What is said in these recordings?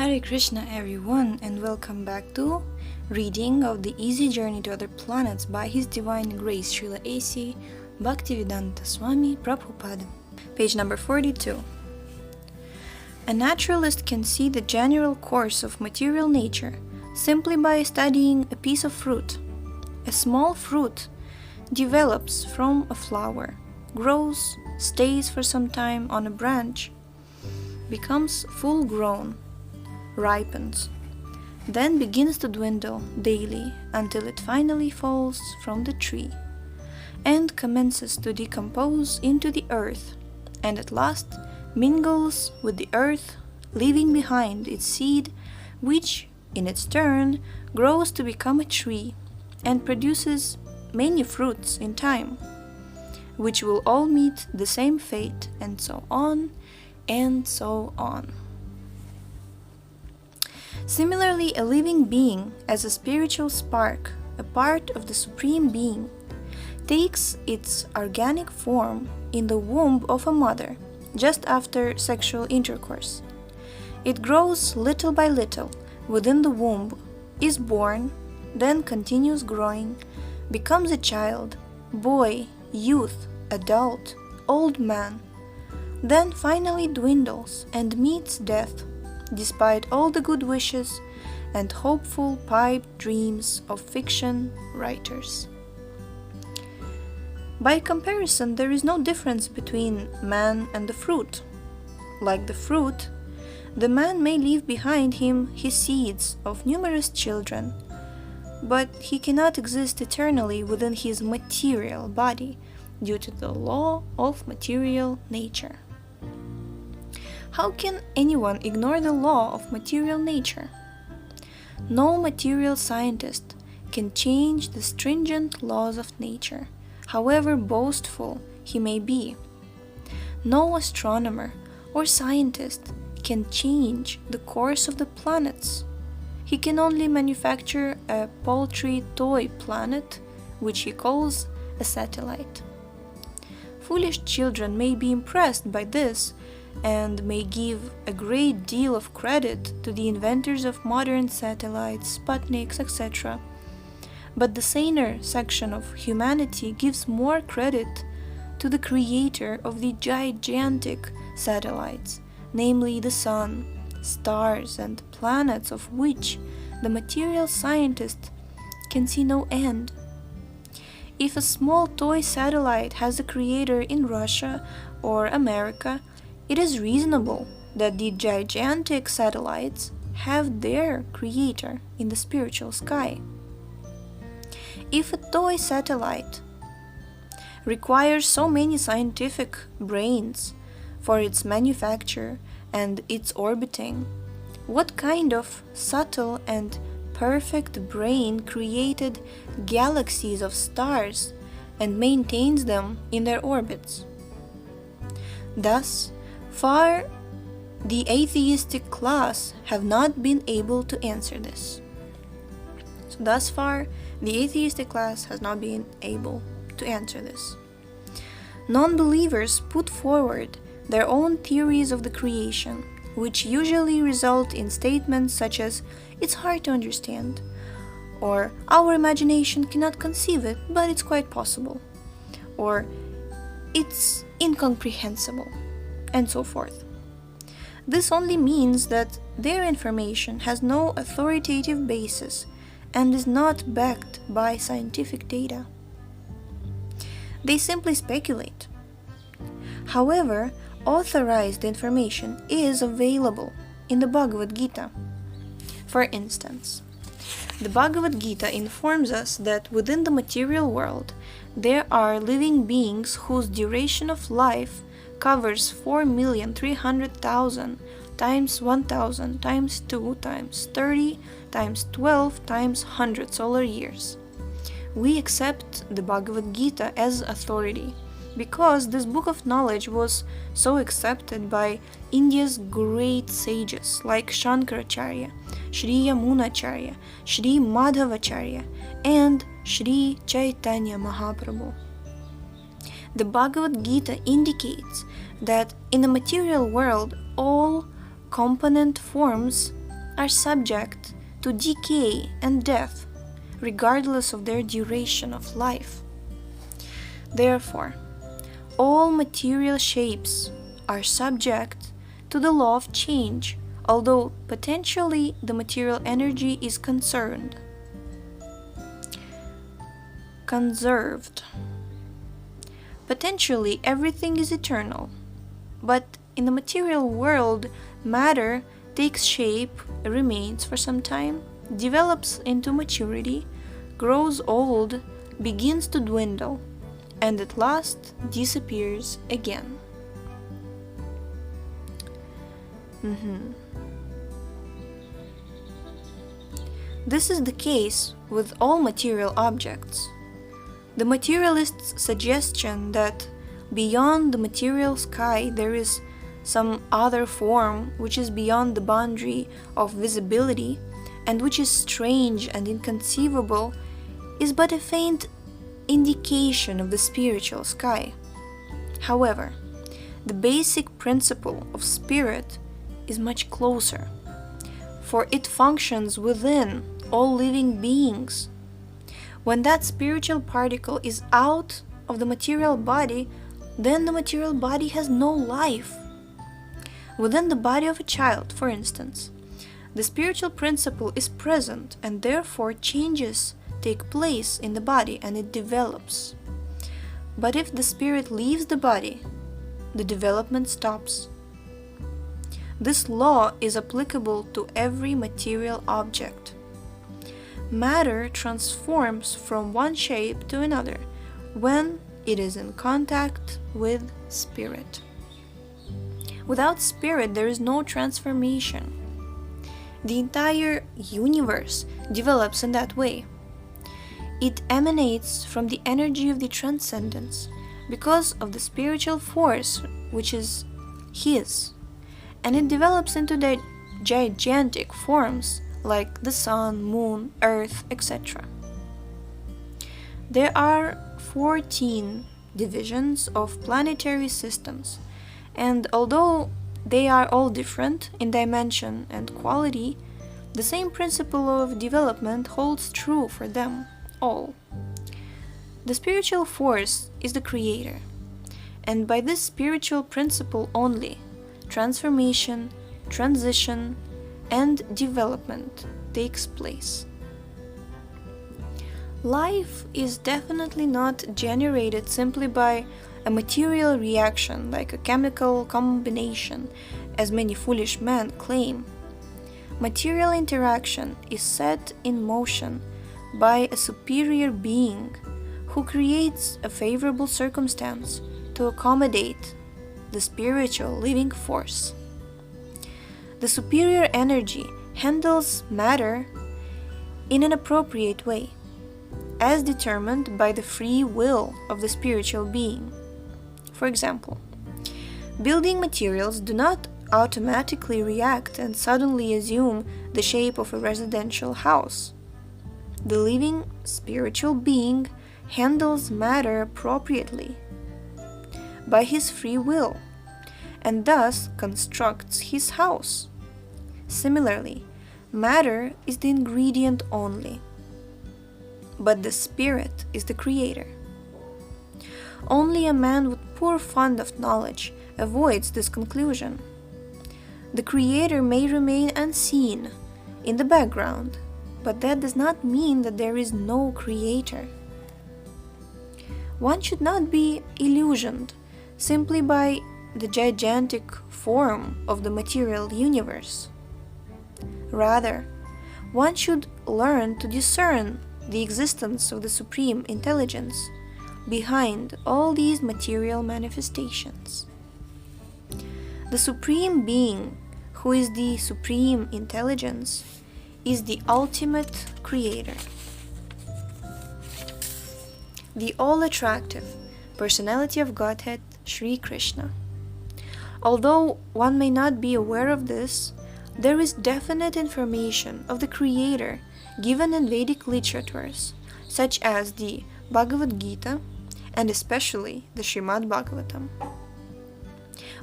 Hare Krishna everyone, and welcome back to reading of The Easy Journey to Other Planets by His Divine Grace Srila A.C. Bhaktivedanta Swami Prabhupada. Page number 42. A naturalist can see the general course of material nature simply by studying a piece of fruit. A small fruit develops from a flower, grows, stays for some time on a branch, becomes full grown, ripens, then begins to dwindle daily until it finally falls from the tree and commences to decompose into the earth, and at last mingles with the earth, leaving behind its seed, which in its turn grows to become a tree and produces many fruits in time, which will all meet the same fate, and so on and so on. Similarly, a living being, as a spiritual spark, a part of the Supreme Being, takes its organic form in the womb of a mother just after sexual intercourse. It grows little by little within the womb, is born, then continues growing, becomes a child, boy, youth, adult, old man, then finally dwindles and meets death, despite all the good wishes and hopeful pipe dreams of fiction writers. By comparison, there is no difference between man and the fruit. Like the fruit, the man may leave behind him his seeds of numerous children, but he cannot exist eternally within his material body due to the law of material nature. How can anyone ignore the law of material nature? No material scientist can change the stringent laws of nature, however boastful he may be. No astronomer or scientist can change the course of the planets. He can only manufacture a paltry toy planet, which he calls a satellite. Foolish children may be impressed by this and may give a great deal of credit to the inventors of modern satellites, Sputniks, etc. But the saner section of humanity gives more credit to the creator of the gigantic satellites, namely the sun, stars, and planets of which the material scientist can see no end. If a small toy satellite has a creator in Russia or America, it is reasonable that the gigantic satellites have their creator in the spiritual sky. If a toy satellite requires so many scientific brains for its manufacture and its orbiting, what kind of subtle and perfect brain created galaxies of stars and maintains them in their orbits? Thus far, the atheistic class have not been able to answer this. Thus far, the atheistic class has not been able to answer this. Non-believers put forward their own theories of the creation, which usually result in statements such as, "It's hard to understand," or "Our imagination cannot conceive it, but it's quite possible," or "It's incomprehensible," and so forth. This only means that their information has no authoritative basis and is not backed by scientific data. They simply speculate. However, authorized information is available in the Bhagavad Gita. For instance, the Bhagavad Gita informs us that within the material world there are living beings whose duration of life covers 4,300,000 times 1,000 times 2 times 30 times 12 times 100 solar years. We accept the Bhagavad Gita as authority because this book of knowledge was so accepted by India's great sages like Shankaracharya, Sri Yamunacharya, Sri Madhavacharya, and Sri Chaitanya Mahaprabhu. The Bhagavad Gita indicates that in the material world all component forms are subject to decay and death, regardless of their duration of life. Therefore, all material shapes are subject to the law of change, although potentially the material energy is conserved. Potentially everything is eternal, but in the material world, matter takes shape, remains for some time, develops into maturity, grows old, begins to dwindle, and at last disappears again. This is the case with all material objects. The materialist's suggestion that beyond the material sky there is some other form which is beyond the boundary of visibility and which is strange and inconceivable is but a faint indication of the spiritual sky. However, the basic principle of spirit is much closer, for it functions within all living beings. When that spiritual particle is out of the material body, then the material body has no life. Within the body of a child, for instance, the spiritual principle is present and therefore changes take place in the body and it develops. But if the spirit leaves the body, the development stops. This law is applicable to every material object. Matter transforms from one shape to another when it is in contact with spirit. Without spirit, there is no transformation. The entire universe develops in that way. It emanates from the energy of the transcendence because of the spiritual force which is His, and it develops into the gigantic forms like the sun, moon, earth, etc. There are 14 divisions of planetary systems, and although they are all different in dimension and quality, the same principle of development holds true for them all. The spiritual force is the creator, and by this spiritual principle only, transformation, transition, and development takes place. Life is definitely not generated simply by a material reaction like a chemical combination, as many foolish men claim. Material interaction is set in motion by a superior being who creates a favorable circumstance to accommodate the spiritual living force. The superior energy handles matter in an appropriate way, as determined by the free will of the spiritual being. For example, building materials do not automatically react and suddenly assume the shape of a residential house. The living spiritual being handles matter appropriately by his free will, and thus constructs his house. Similarly, matter is the ingredient only, but the spirit is the creator. Only a man with poor fund of knowledge avoids this conclusion. The creator may remain unseen in the background, but that does not mean that there is no creator. One should not be illusioned simply by the gigantic form of the material universe. Rather, one should learn to discern the existence of the supreme intelligence behind all these material manifestations. The supreme being, who is the supreme intelligence, is the ultimate creator. The all-attractive personality of Godhead, Sri Krishna. Although one may not be aware of this, there is definite information of the Creator given in Vedic literatures, such as the Bhagavad Gita and especially the Srimad Bhagavatam.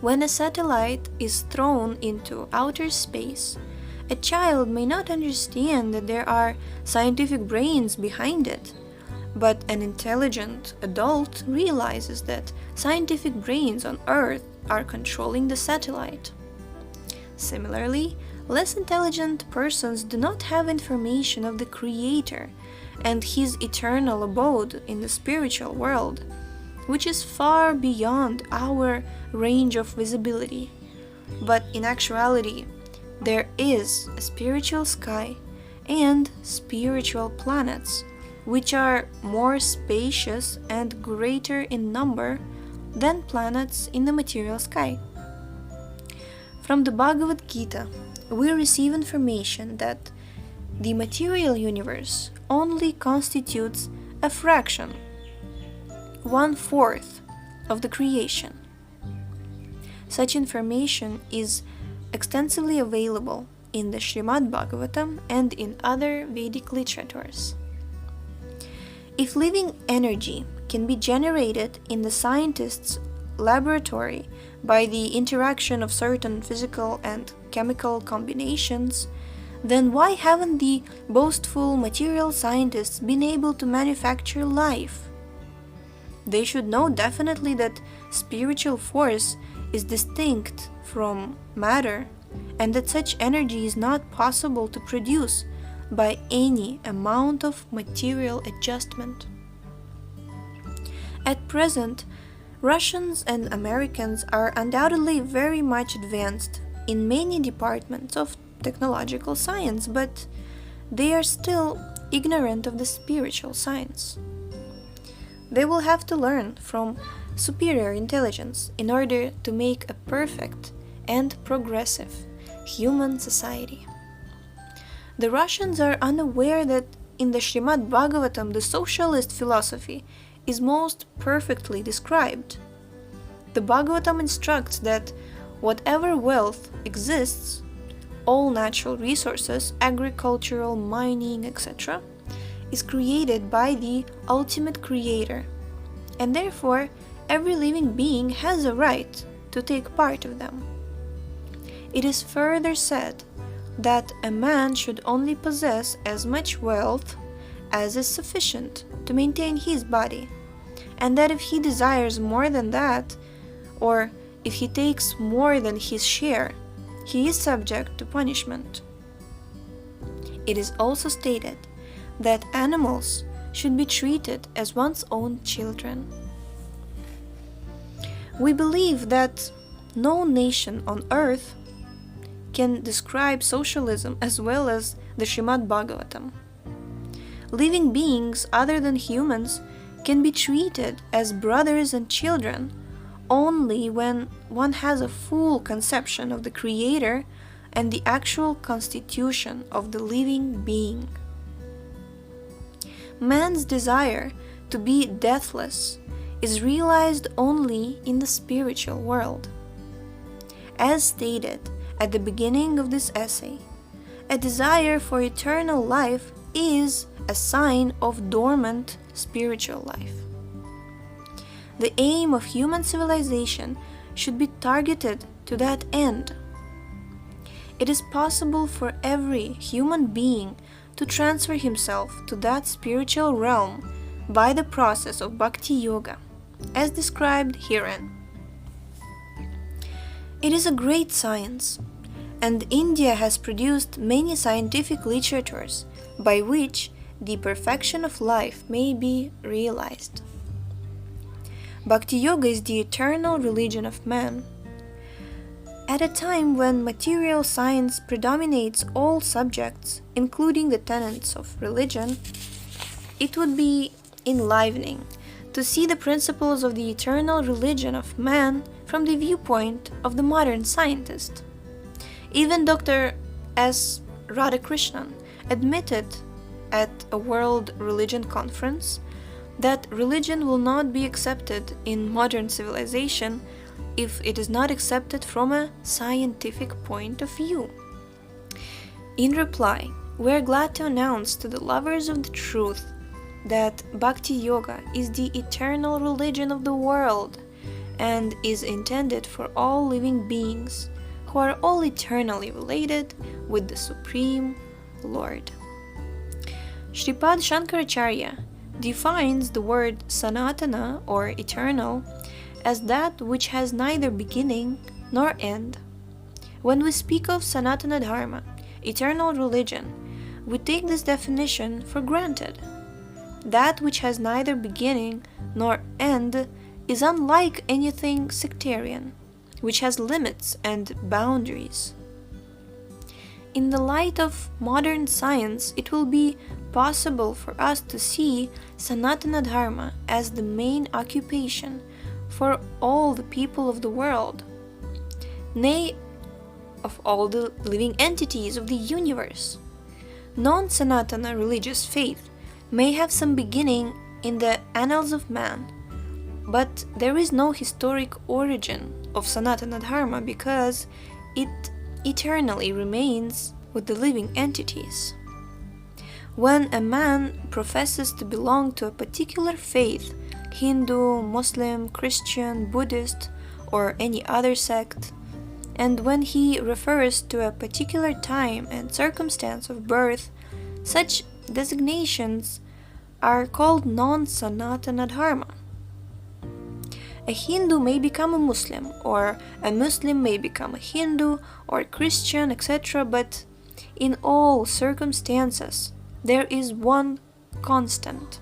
When a satellite is thrown into outer space, A child may not understand that there are scientific brains behind it, but an intelligent adult realizes that scientific brains on Earth are controlling the satellite. Similarly, less intelligent persons do not have information of the Creator and His eternal abode in the spiritual world, which is far beyond our range of visibility. But in actuality, there is a spiritual sky and spiritual planets, which are more spacious and greater in number than planets in the material sky. From the Bhagavad Gita, we receive information that the material universe only constitutes a fraction, 1/4 of the creation. Such information is extensively available in the Srimad Bhagavatam and in other Vedic literatures. If living energy can be generated in the scientist's laboratory by the interaction of certain physical and chemical combinations, then why haven't the boastful material scientists been able to manufacture life? They should know definitely that spiritual force is distinct from matter, and that such energy is not possible to produce by any amount of material adjustment. At present, Russians and Americans are undoubtedly very much advanced in many departments of technological science, but they are still ignorant of the spiritual science. They will have to learn from superior intelligence in order to make a perfect and progressive human society. The Russians are unaware that in the Srimad Bhagavatam the socialist philosophy is most perfectly described. The Bhagavatam instructs that whatever wealth exists, all natural resources, agricultural, mining, etc., is created by the ultimate creator, and therefore every living being has a right to take part of them. It is further said that a man should only possess as much wealth as is sufficient to maintain his body, and that if he desires more than that, or if he takes more than his share, he is subject to punishment. It is also stated that animals should be treated as one's own children. We believe that no nation on earth can describe socialism as well as the Srimad Bhagavatam. Living beings other than humans can be treated as brothers and children only when one has a full conception of the Creator and the actual constitution of the living being. Man's desire to be deathless is realized only in the spiritual world. As stated at the beginning of this essay, a desire for eternal life is a sign of dormant spiritual life. The aim of human civilization should be targeted to that end. It is possible for every human being to transfer himself to that spiritual realm by the process of Bhakti Yoga, as described herein. It is a great science, and India has produced many scientific literatures by which the perfection of life may be realized. Bhakti Yoga is the eternal religion of man. At a time when material science predominates all subjects, including the tenets of religion, it would be enlivening to see the principles of the eternal religion of man from the viewpoint of the modern scientist. Even Dr. S. Radhakrishnan admitted at a World Religion Conference that religion will not be accepted in modern civilization if it is not accepted from a scientific point of view. In reply, we are glad to announce to the lovers of the truth that Bhakti Yoga is the eternal religion of the world and is intended for all living beings who are all eternally related with the Supreme Lord. Shripad Shankaracharya defines the word Sanatana, or eternal, as that which has neither beginning nor end. When we speak of Sanatana Dharma, eternal religion, we take this definition for granted. That which has neither beginning nor end is unlike anything sectarian, which has limits and boundaries. In the light of modern science, it will be possible for us to see Sanatana Dharma as the main occupation for all the people of the world, nay, of all the living entities of the universe. Non-Sanatana religious faith may have some beginning in the annals of man, but there is no historic origin of Sanatana Dharma because it eternally remains with the living entities. When a man professes to belong to a particular faith, Hindu, Muslim, Christian, Buddhist, or any other sect, and when he refers to a particular time and circumstance of birth, such designations are called non-Sanatana Dharma. A Hindu may become a Muslim, or a Muslim may become a Hindu or a Christian, etc., but in all circumstances, there is one constant.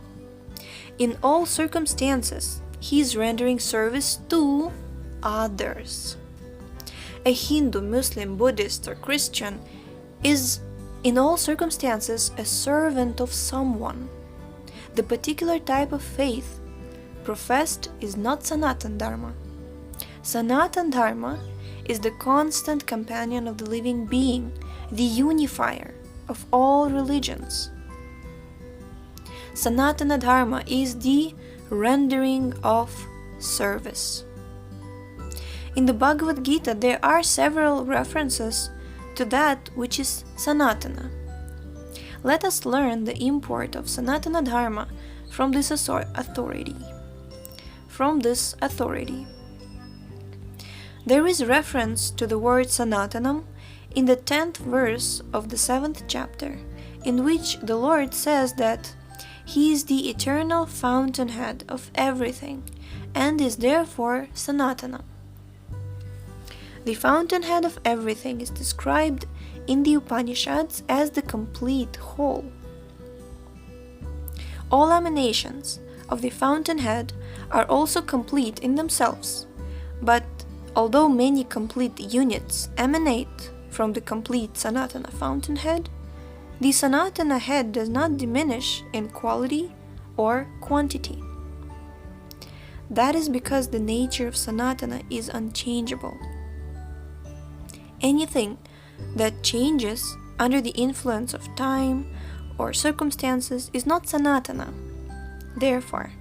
In all circumstances, he is rendering service to others. A Hindu, Muslim, Buddhist, or Christian is in all circumstances a servant of someone. The particular type of faith professed is not Sanatana Dharma. Sanatana Dharma is the constant companion of the living being, the unifier of all religions. Sanatana Dharma is the rendering of service. In the Bhagavad Gita, there are several references to that which is Sanatana. Let us learn the import of Sanatana Dharma from this authority. There is reference to the word Sanatanam in the 10th verse of the 7th chapter, in which the Lord says that He is the eternal fountainhead of everything and is therefore Sanatana. The fountainhead of everything is described in the Upanishads as the complete whole. All emanations of the fountainhead are also complete in themselves, but although many complete units emanate from the complete Sanatana fountainhead, the Sanatana head does not diminish in quality or quantity. That is because the nature of Sanatana is unchangeable. Anything that changes under the influence of time or circumstances is not Sanatana. Therefore,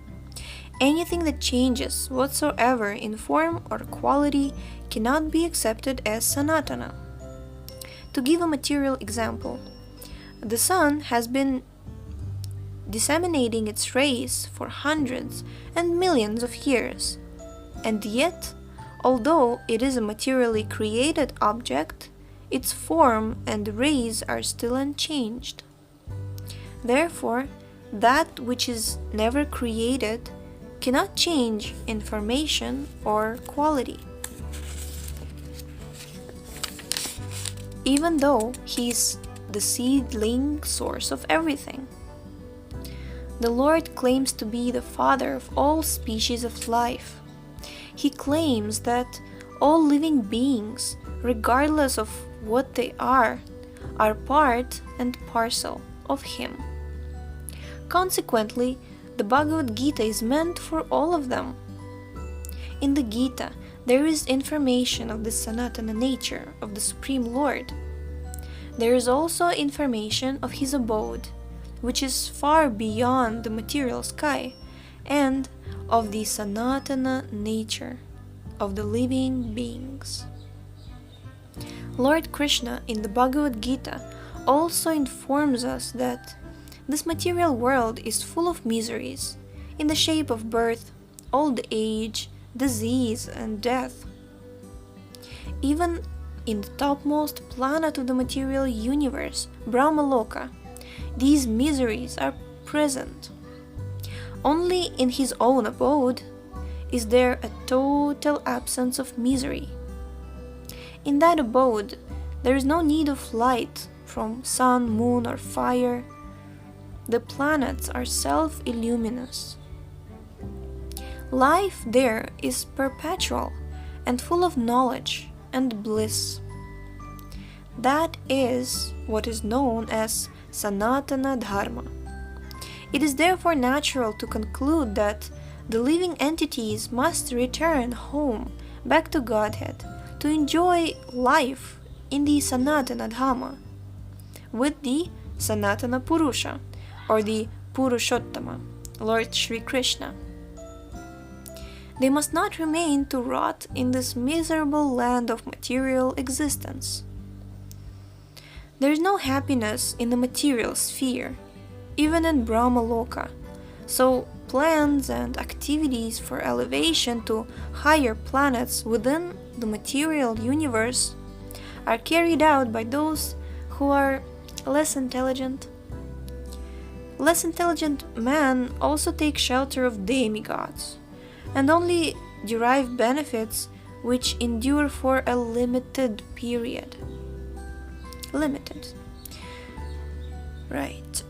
anything that changes whatsoever in form or quality cannot be accepted as Sanatana. To give a material example, the sun has been disseminating its rays for hundreds and millions of years, and yet, although it is a materially created object, its form and rays are still unchanged. Therefore, that which is never created cannot change in formation or quality. Even though he is the seedling source of everything. The Lord claims to be the Father of all species of life. He claims that all living beings, regardless of what they are part and parcel of Him. Consequently, the Bhagavad Gita is meant for all of them. In the Gita, there is information of the Sanatana nature of the Supreme Lord. There is also information of His abode, which is far beyond the material sky, and of the Sanatana nature of the living beings. Lord Krishna in the Bhagavad Gita also informs us that this material world is full of miseries in the shape of birth, old age, disease, and death. Even in the topmost planet of the material universe, Brahmaloka, these miseries are present. Only in his own abode is there a total absence of misery. In that abode, there is no need of light from sun, moon, or fire. The planets are self-illuminous. Life there is perpetual and full of knowledge and bliss. That is what is known as Sanatana Dharma. It is therefore natural to conclude that the living entities must return home, back to Godhead, to enjoy life in the Sanatana Dhamma with the Sanatana Purusha, or the Purushottama, Lord Sri Krishna. They must not remain to rot in this miserable land of material existence. There is no happiness in the material sphere, even in Brahmaloka, so plans and activities for elevation to higher planets within the material universe are carried out by those who are less intelligent. Less intelligent men also take shelter of demigods, and only derive benefits which endure for a limited period. Limited. Right,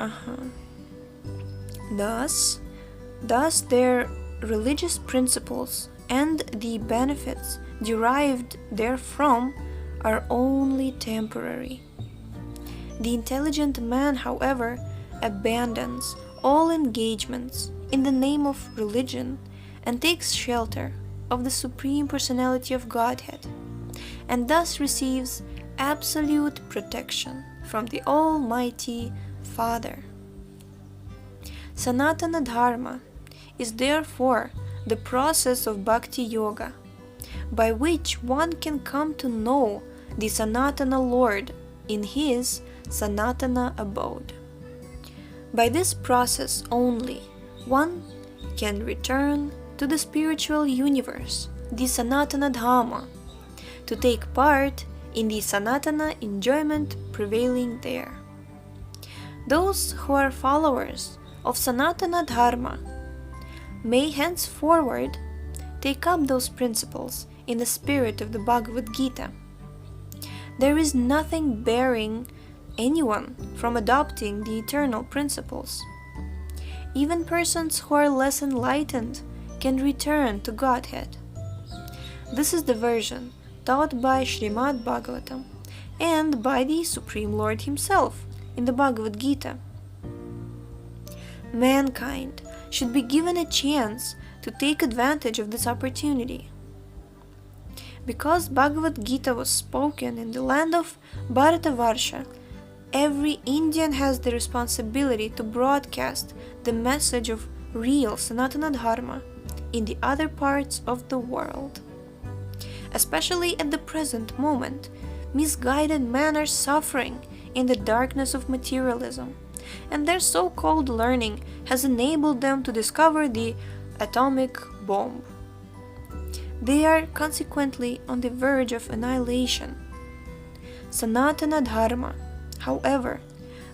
Thus their religious principles and the benefits derived therefrom are only temporary. The intelligent man, however, abandons all engagements in the name of religion and takes shelter of the Supreme Personality of Godhead, and thus receives absolute protection from the Almighty Father. Sanatana Dharma is therefore the process of Bhakti Yoga, by which one can come to know the Sanatana Lord in his Sanatana abode. By this process only, one can return to the spiritual universe, the Sanatana Dhamma, to take part in the Sanatana enjoyment prevailing there. Those who are followers of Sanatana Dharma may henceforward take up those principles in the spirit of the Bhagavad Gita. There is nothing barring anyone from adopting the eternal principles. Even persons who are less enlightened can return to Godhead. This is the version taught by Srimad Bhagavatam and by the Supreme Lord himself in the Bhagavad Gita. Mankind should be given a chance to take advantage of this opportunity. Because Bhagavad Gita was spoken in the land of Bharatavarsha, every Indian has the responsibility to broadcast the message of real Sanatana Dharma in the other parts of the world. Especially at the present moment, misguided men are suffering in the darkness of materialism, and their so-called learning has enabled them to discover the atomic bomb. They are consequently on the verge of annihilation. Sanatana Dharma, however,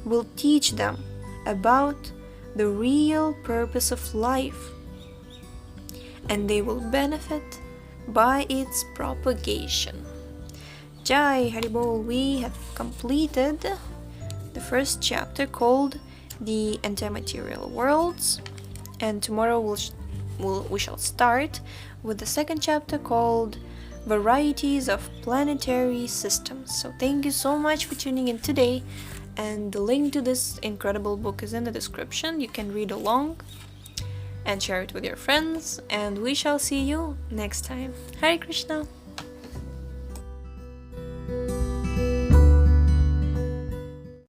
will teach them about the real purpose of life, and they will benefit by its propagation. Jai Haribol, we have completed the first chapter called The Antimaterial Worlds, and tomorrow we shall start with the second chapter called Varieties of Planetary Systems. So thank you so much for tuning in today, and the link to this incredible book is in the description. You can read along and share it with your friends, and we shall see you next time. Hare Krishna.